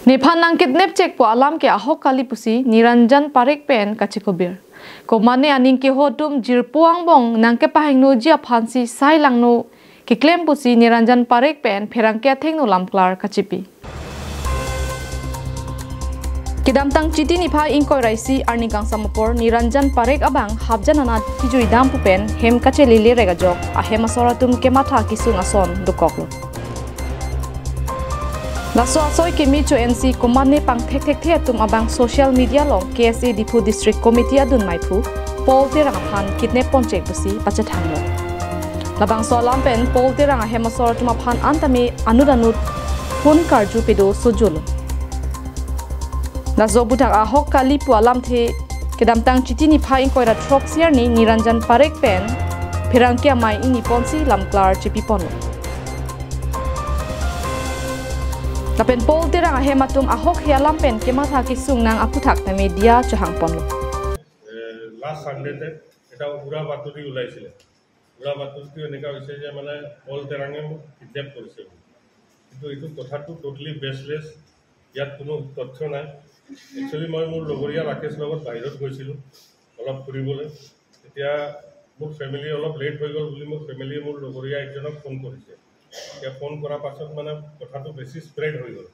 Nephan nang kidnap cek po alam ke ahok kali pusi Niranjan Parekh pen kachikobir. Komane aning ke hodum jirpuang bong nang ke pahing no jia phansi sai lang no ke claim pusi Niranjan Parekh pen pherang ke theng no lamklar kachipi. Kidamtang chiti ni pha ingkoi raisi arni kangsamapor Niranjan Parekh abang habjanana tijui dam pupen hem kacheli le rega jok ahem asoratum ke matha kisung ason dukoklo. Laso asoi kemi cho NC komane pang thek tum abang social media long KSA Dipu District Committee adun maipu Paul Tirang phan kidnap ponchek busi pachathanglo. Labang so lampen Paul Tirang hemasor tuma phan antame anudanut phone karju pedo sojolo. Laso butak ahok kali pu alam the kedamtang chiti ni pha ingkoira throk siar ni Niranjan Parekh pen phirangkia mai ini ponsi lamklar chipi pono. Tapen Paul Tirang hematum ahok hialam pen kematha kisung nang aputhak na media chahang ponlo. Last Sunday te eta ura baturi ulaisile. Ura baturi eneka hoise je mane Paul Tirange kidnap korise. Kintu etu kothatu totally baseless. Yat kono totthyo nai. Actually moi mur logoria Rakesh logot bairot goisilu. Olop kuribole. Etia mur family olop late hoi gol buli mur family mur logoria ekjonok phone korise. Ya phone kora pasot মানে কথাটো বেছি spread হৈ গল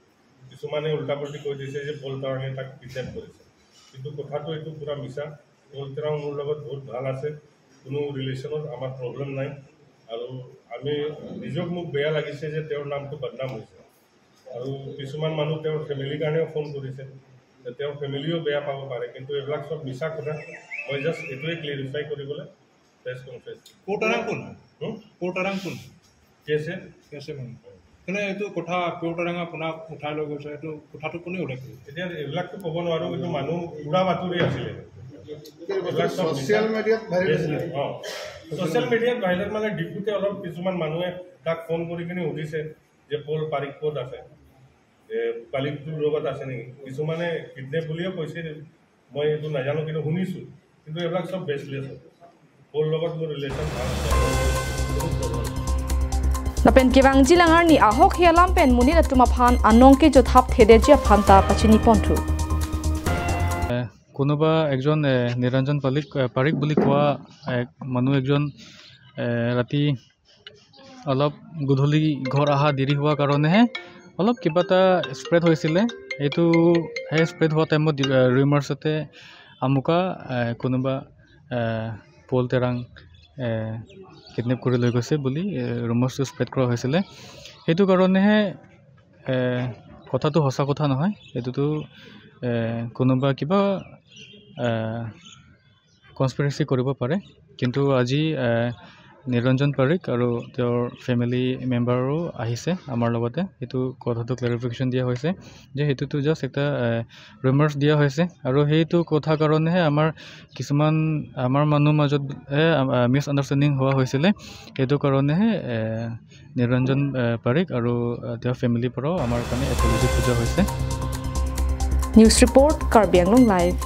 কিছুমানে উল্টাপাল্টি কৈ দিছে যে Paul Tirange তাক kidnap কৰিছে কিন্তু কথাটো এটো পুৰা মিছা Paul Tirange মোৰ লগত বহুত ভাল আছে কোনো ৰিলেশনত আমাৰ প্ৰবলেম নাই আৰু আমি নিজক মোক বেয়া লাগিছে যে তেওঁৰ নামটো বদনাম হৈছে আৰু কিছুমান মানুহ তেওঁৰ ফ্যামিলি কাৰণেও ফোন কৰিছে তেওঁৰ ফ্যামিলিও বেয়া পাব পাৰে কিন্তু এবিলাক সব মিছা কথা মই জাস্ট এটোই ক্লিয়াৰিফাই কৰিবলৈ প্ৰেছ কনফাৰেন্স Paul Tirange কোন कैसे মানে এটো কথা Paul Tirange আপোনাক উঠাই লৈ গৈছে এটো কথাটো কোনে উঠাইছে এতিয়া এবিলাক তো ক'ব নোৱাৰো কিন্তু মানুহ পুৰা বাতৰি আছিল সোশ্যাল মিডিয়াত ভাইৰাল মানে ডিপুতে অলপ কিছুমান মানুহে তাক ফোন কৰি কিনে উঠিছে যে Paul Parekh ক'ত আছে পালিকটোৰ লগত আছে নেকি কিছুমানে কিডনেপ বুলিও কৈছে মই এটো নাজানো কিন্তু শুনিছো কিন্তু এবিলাক সব বেসলেছ Paul লগত মোৰ ৰিলেচন ভাল আছে Napen kewang jilangar ni ahok hialam pen muni na tumaphan anongke jo thap thede jia phanta pachini pontu. কোনোবা একজন নিৰঞ্জন পাৰিক বুলি কোৱা মানুহ একজন ৰাতি অলপ গধূলি ঘৰ আহা দেৰি হোৱা কাৰণেহে অলপ কিবাটা স্প্ৰেড হৈছিলে এইটো হে স্প্ৰেড হোৱা টাইমত ৰুমাৰ্ছতে আমুকা কোনোবা Paul Tirange কিডনেপ কৰি লৈ গৈছে বুলি ৰুমাৰ্ছটো স্প্ৰেড কৰা হৈছিলে সেইটো কাৰণেহে কথাটো সঁচা কথা নহয় এটোটো কোনোবা কিবা কনস্পিৰেসি কৰিব পাৰে কিন্তু আজি নিৰঞ্জন পাৰিক আৰু তেওঁৰ ফ্যামিলি মেম্বাৰও আহিছে আমাৰ লগতে এটো কথাটো ক্লাৰিফিকেশন দিয়া হৈছে যে হেতুটো জাস্ট একটা ৰুমাৰ্ছ দিয়া হৈছে আৰু হেতু কথা কাৰণেহে আমাৰ কিছুমান আমাৰ মানুহ মাজত মিছ আন্ডাৰষ্টেণ্ডিং হোৱা হৈছিলে এটো কাৰণেহে নিৰঞ্জন পাৰিক আৰু তেওঁৰ ফ্যামিলি পৰাও আমাৰ কাৰণে এপলজি খোজা হৈছে News report Karbi Anglong Live